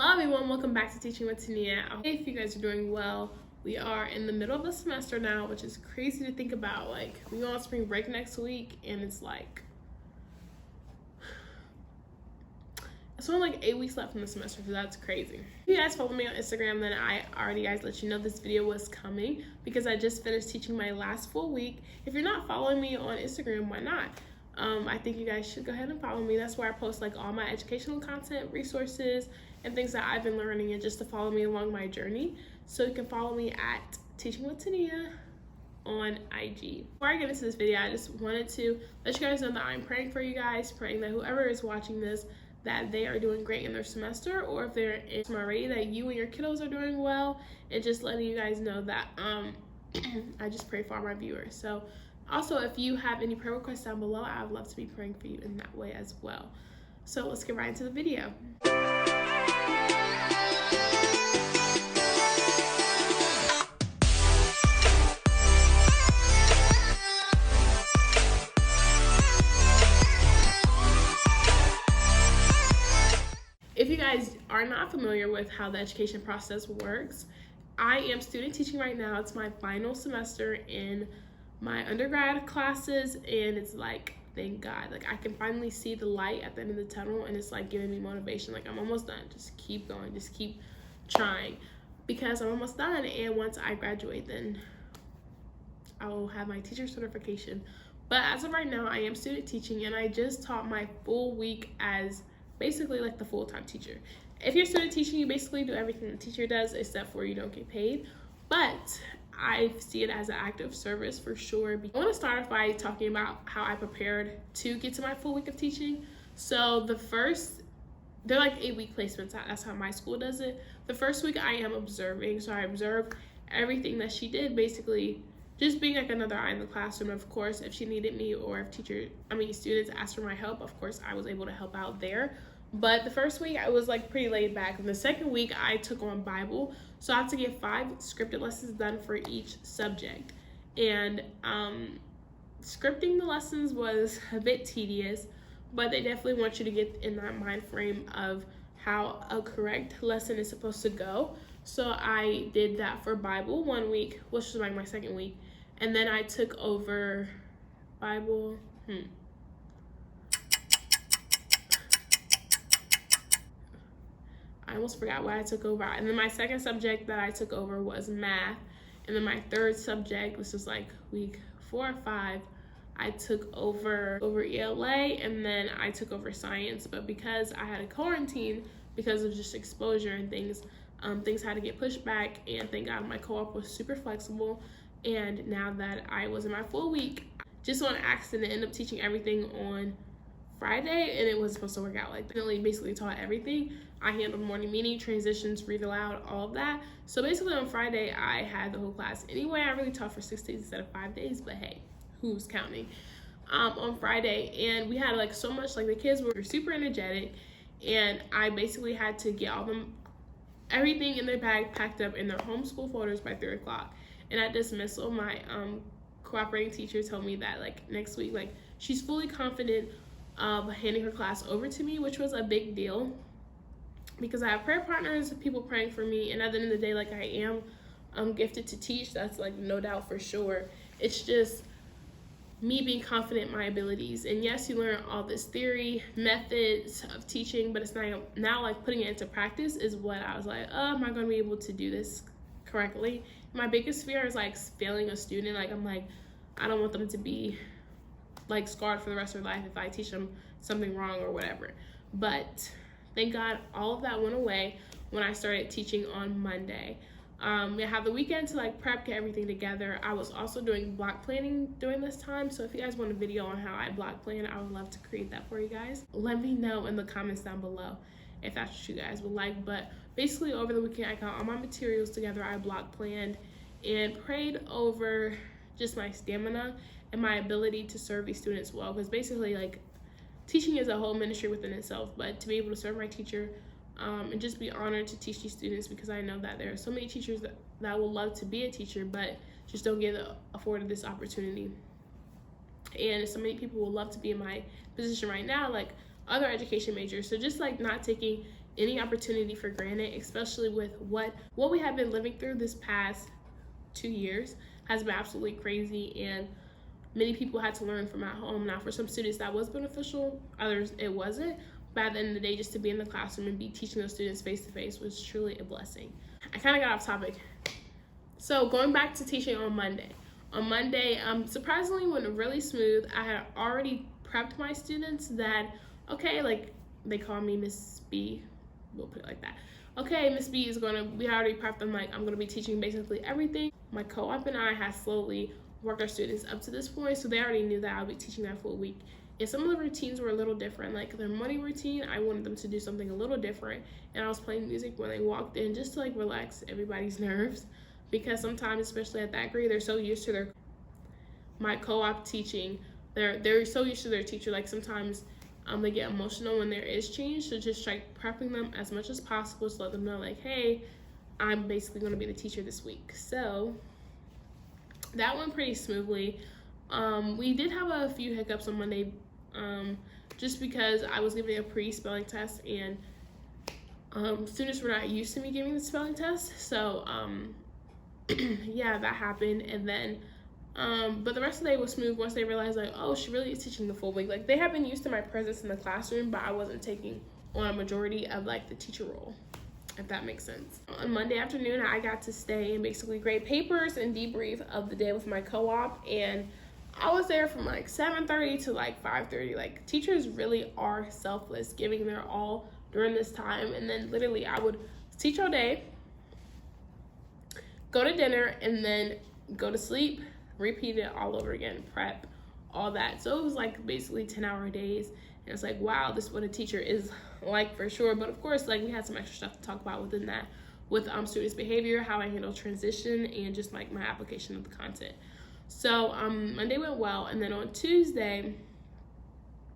Hello everyone, welcome back to Teaching with Tania. I hope you guys are doing well. We are in the middle of the semester now, which is crazy to think about. Like, we go on spring break next week and it's only like 8 weeks left in the semester, so that's crazy. If you guys follow me on Instagram, then I already let you know this video was coming because I just finished teaching my last full week. If you're not following me on Instagram, why not? I think you guys should go ahead and follow me. That's where I post like all my educational content, resources, and things that I've been learning, and just to follow me along my journey. So you can follow me at Teaching with Tania on IG. Before I get into this video, I just wanted to let you guys know that I'm praying for you guys, praying that whoever is watching this, that they are doing great in their semester, or if they're in already, that you and your kiddos are doing well, and just letting you guys know that I just pray for all my viewers. So also, if you have any prayer requests down below, I would love to be praying for you in that way as well. So let's get right into the video. If you guys are not familiar with how the education process works, I am student teaching right now. It's my final semester in my undergrad classes, and it's like, thank God, like I can finally see the light at the end of the tunnel, and it's like giving me motivation. Like, I'm almost done. Just keep going, just keep trying, because I'm almost done. And once I graduate, then I will have my teacher certification. But as of right now, I am student teaching, and I just taught my full week as basically like the full-time teacher. If you're student teaching, you basically do everything the teacher does, except for you don't get paid. But I see it as an act of service for sure. I want to start off by talking about how I prepared to get to my full week of teaching. So they're like 8-week placements. That's how my school does it. The first week I am observing. So I observe everything that she did, basically just being like another eye in the classroom. Of course, if she needed me, or if students asked for my help, of course I was able to help out there. But the first week I was like pretty laid back. And the second week I took on Bible. So I have to get 5 scripted lessons done for each subject. And scripting the lessons was a bit tedious, but they definitely want you to get in that mind frame of how a correct lesson is supposed to go. So I did that for Bible 1 week, which was like my second week. And then I took over Bible. I almost forgot what I took over. And then my second subject that I took over was math. And then my third subject, this was like week 4 or 5, I took over ELA, and then I took over science. But because I had a quarantine, because of just exposure and things, things had to get pushed back. And thank God my co-op was super flexible. And now that I was in my full week, just on accident, ended up teaching everything on Friday, and it was supposed to work out. Like, basically taught everything. I handled morning meeting, transitions, read aloud, all of that. So basically on Friday, I had the whole class. Anyway, I really taught for 6 days instead of 5 days, but hey, who's counting? On Friday, and we had like so much, like the kids were super energetic, and I basically had to get everything in their bag packed up in their homeschool folders by 3 o'clock. And at dismissal, my cooperating teacher told me that like next week, like she's fully confident of handing her class over to me, which was a big deal because I have prayer partners, people praying for me, and at the end of the day, like I am gifted to teach. That's like no doubt for sure. It's just me being confident in my abilities. And yes, you learn all this theory, methods of teaching, but it's now like putting it into practice is what I was like, oh, am I going to be able to do this correctly? My biggest fear is like failing a student. Like, I'm like, I don't want them to be like scarred for the rest of their life if I teach them something wrong or whatever. But thank God all of that went away when I started teaching on Monday. I have the weekend to like prep, get everything together. I was also doing block planning during this time. So if you guys want a video on how I block plan, I would love to create that for you guys. Let me know in the comments down below if that's what you guys would like. But basically over the weekend, I got all my materials together. I block planned and prayed over just my stamina and my ability to serve these students well. Because basically, like, teaching is a whole ministry within itself. But to be able to serve my teacher and just be honored to teach these students, because I know that there are so many teachers that would love to be a teacher but just don't get afforded this opportunity. And so many people would love to be in my position right now, like other education majors. So just like not taking any opportunity for granted, especially with what we have been living through this past 2 years has been absolutely crazy, and many people had to learn from at home. Now, for some students that was beneficial, others it wasn't. But at the end of the day, just to be in the classroom and be teaching those students face to face was truly a blessing. I kind of got off topic. So going back to teaching on Monday. On Monday, surprisingly went really smooth. I had already prepped my students that, okay, like they call me Miss B, we'll put it like that. Okay, Miss B is we already prepped them, like I'm gonna be teaching basically everything. My co-op and I had slowly worked our students up to this point, so they already knew that I'll be teaching that full week. And some of the routines were a little different, like their morning routine, I wanted them to do something a little different, and I was playing music when they walked in just to like relax everybody's nerves, because sometimes, especially at that grade, they're so used to my co-op teaching, they're so used to their teacher, like sometimes they get emotional when there is change, so just try prepping them as much as possible to let them know like, hey, I'm basically going to be the teacher this week. So that went pretty smoothly. We did have a few hiccups on Monday, just because I was giving a pre-spelling test, and students were not used to me giving the spelling test, so yeah, that happened. And then but the rest of the day was smooth once they realized like, oh, she really is teaching the full week. Like they have been used to my presence in the classroom, but I wasn't taking on a majority of like the teacher role, if that makes sense. On Monday afternoon, I got to stay and basically grade papers and debrief of the day with my co-op, and I was there from like 7:30 to like 5:30. Like teachers really are selfless, giving their all during this time. And then literally I would teach all day, go to dinner, and then go to sleep, repeat it all over again, prep, all that. So it was like basically 10-hour days, and it's like, wow, this is what a teacher is like for sure. But of course, like we had some extra stuff to talk about within that, with students' behavior, how I handle transition, and just like my application of the content. So Monday went well, and then on Tuesday I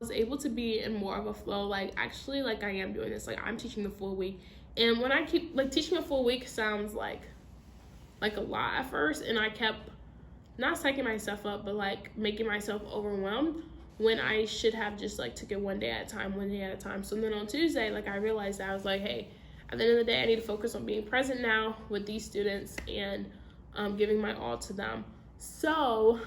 was able to be in more of a flow, like actually like I am doing this, like I'm teaching the full week. And when I keep like teaching a full week sounds like a lot at first, and I kept not psyching myself up, but like making myself overwhelmed when I should have just like took it one day at a time. So then on Tuesday, like I realized that I was like, hey, at the end of the day, I need to focus on being present now with these students and giving my all to them. So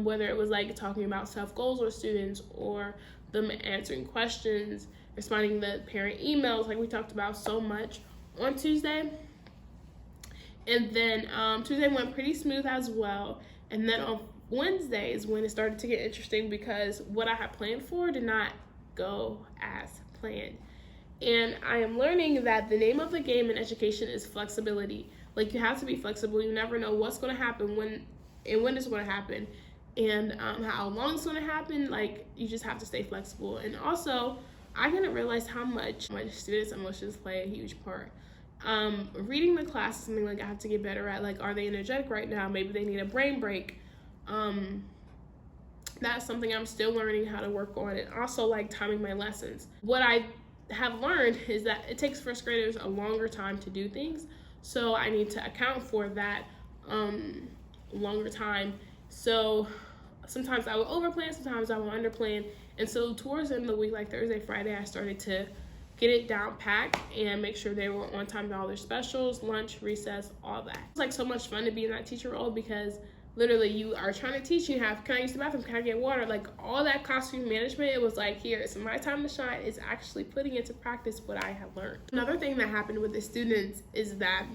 whether it was like talking about self-goals with students, or them answering questions, responding to parent emails, like we talked about so much on Tuesday. And then Tuesday went pretty smooth as well. And then on Wednesday is when it started to get interesting, because what I had planned for did not go as planned. And I am learning that the name of the game in education is flexibility. Like you have to be flexible. You never know what's going to happen, when it's going to happen, and how long it's going to happen. Like you just have to stay flexible. And also, I didn't realize how much my students' emotions play a huge part. Reading the class is something like I have to get better at. Like, are they energetic right now? Maybe they need a brain break. That's something I'm still learning how to work on. And also like timing my lessons. What I have learned is that it takes first graders a longer time to do things, so I need to account for that longer time. So sometimes I will overplan, sometimes I will underplan. And so towards the end of the week, like Thursday, Friday, I started to get it down packed and make sure they were on time to all their specials, lunch, recess, all that. It's like so much fun to be in that teacher role, because literally you are trying to teach, you have, can I use the bathroom, can I get water, like all that classroom management. It was like, here, it's my time to shine. Is actually putting into practice what I have learned. Another thing that happened with the students is that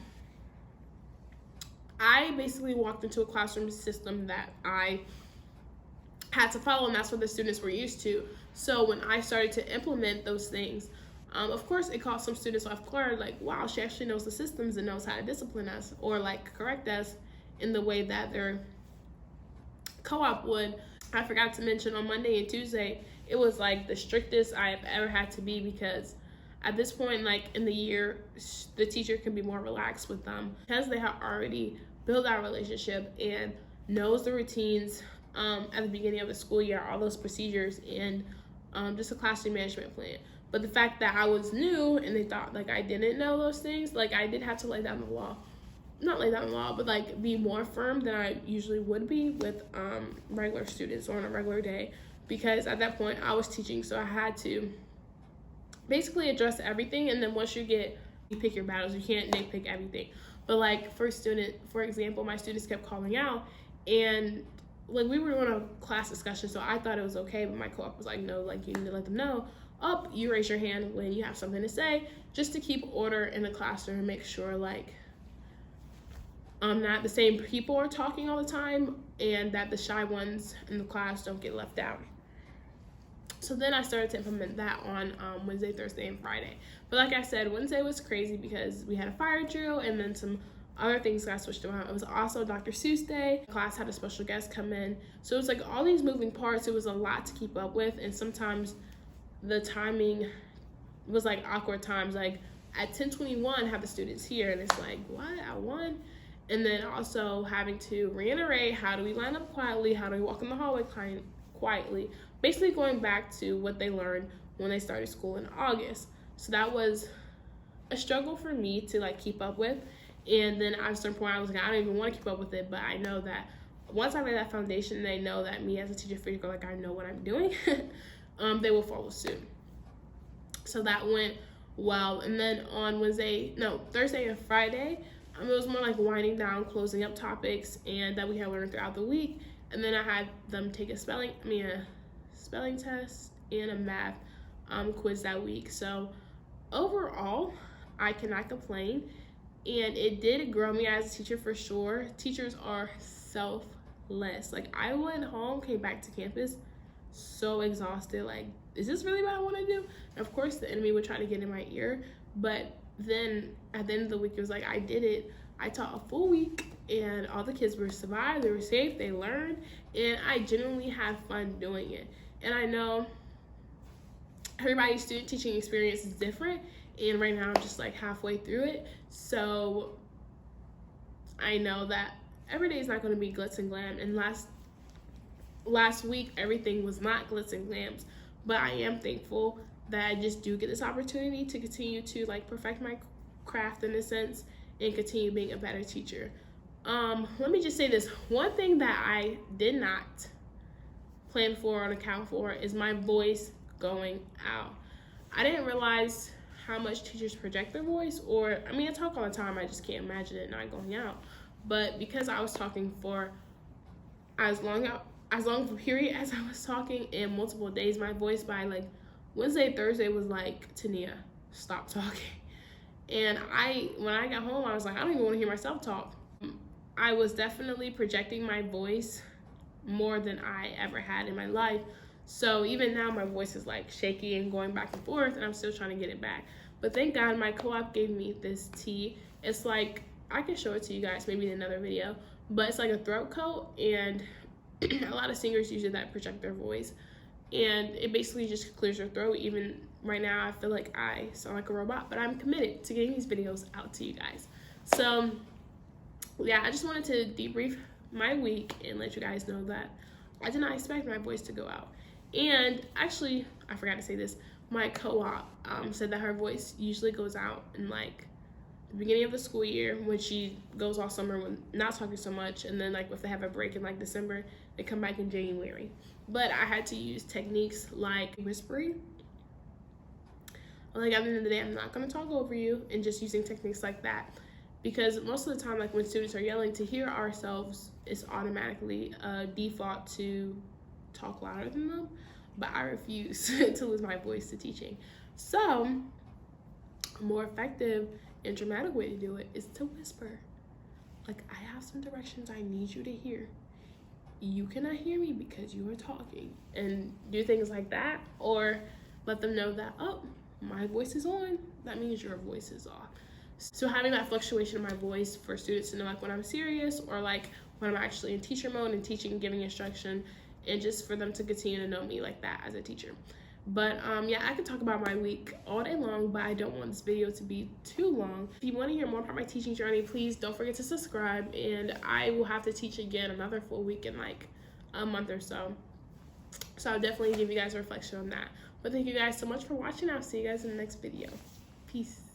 I basically walked into a classroom system that I had to follow, and that's what the students were used to. So when I started to implement those things, of course it caught some students off guard, like, wow, she actually knows the systems and knows how to discipline us, or like correct us in the way that their co-op would. I forgot to mention on Monday and Tuesday, it was like the strictest I have ever had to be, because at this point, like in the year, the teacher can be more relaxed with them, because they have already built that relationship and knows the routines at the beginning of the school year, all those procedures, and just a classroom management plan. But the fact that I was new and they thought like I didn't know those things, like I did have to lay down the law. Not lay down the law, but like be more firm than I usually would be with regular students or on a regular day, because at that point I was teaching, so I had to basically address everything. And then once you pick your battles. You can't nitpick everything. But like for example, my students kept calling out, and like we were doing a class discussion, so I thought it was okay, but my co-op was like, no, like you need to let them know, you raise your hand when you have something to say, just to keep order in the classroom and make sure like not the same people are talking all the time, and that the shy ones in the class don't get left out. So then I started to implement that on Wednesday, Thursday, and Friday. But like I said, Wednesday was crazy because we had a fire drill, and then some other things got switched around. It was also Dr. Seuss Day. Class had a special guest come in. So it was like all these moving parts. It was a lot to keep up with, and sometimes the timing was like awkward times. Like at 10:21, have the students here, and it's like, what, at 1? And then also having to reiterate, how do we line up quietly? How do we walk in the hallway quietly? Basically going back to what they learned when they started school in August. So that was a struggle for me to like keep up with. And then at a certain point I was like, I don't even want to keep up with it, but I know that once I lay that foundation, they know that me as a teacher figure, like I know what I'm doing, they will follow suit. So that went well. And then on Thursday and Friday, it was more like winding down, closing up topics and that we had learned throughout the week. And then I had them take a spelling test and a math quiz that week. So overall, I cannot complain, and it did grow me as a teacher for sure. Teachers are selfless. Like I went home, came back to campus so exhausted, like, is this really what I want to do? And of course the enemy would try to get in my ear, but then at the end of the week it was like, I did it. I taught a full week and all the kids were survived, they were safe, they learned, and I genuinely had fun doing it. And I know everybody's student teaching experience is different, and right now I'm just like halfway through it. So I know that every day is not going to be glitz and glam, and last week everything was not glitz and glams, but I am thankful that I just do get this opportunity to continue to like perfect my craft in a sense and continue being a better teacher. Let me just say this, one thing that I did not plan for or account for is my voice going out. I didn't realize how much teachers project their voice, or I mean I talk all the time, I just can't imagine it not going out. But because I was talking for as long of a period as I was talking in multiple days, my voice by like Wednesday, Thursday was like, Tania, stop talking. And when I got home, I was like, I don't even want to hear myself talk. I was definitely projecting my voice more than I ever had in my life. So even now my voice is like shaky and going back and forth, and I'm still trying to get it back. But thank God my co-op gave me this tea. It's like, I can show it to you guys maybe in another video, but it's like a throat coat, and a lot of singers use it that project their voice, and it basically just clears your throat. Even right now I feel like I sound like a robot, but I'm committed to getting these videos out to you guys. So yeah, I just wanted to debrief my week and let you guys know that I did not expect my voice to go out. And actually, I forgot to say this, my co-op said that her voice usually goes out in like the beginning of the school year, when she goes all summer when not talking so much, and then like if they have a break in like December, they come back in January. But I had to use techniques like whispering. Like at the end of the day, I'm not going to talk over you, and just using techniques like that, because most of the time, like when students are yelling, to hear ourselves is automatically a default to talk louder than them, but I refuse to lose my voice to teaching. So a more effective and dramatic way to do it is to whisper. Like, I have some directions I need you to hear. You cannot hear me because you are talking, and do things like that, or let them know that, oh, my voice is on, that means your voice is off. So having that fluctuation in my voice for students to know like when I'm serious, or like when I'm actually in teacher mode and teaching and giving instruction, and just for them to continue to know me like that as a teacher. But yeah, I could talk about my week all day long, but I don't want this video to be too long. If you want to hear more about my teaching journey, please don't forget to subscribe, and I will have to teach again another full week in like a month or so. So I'll definitely give you guys a reflection on that. But thank you guys so much for watching. I'll see you guys in the next video. Peace.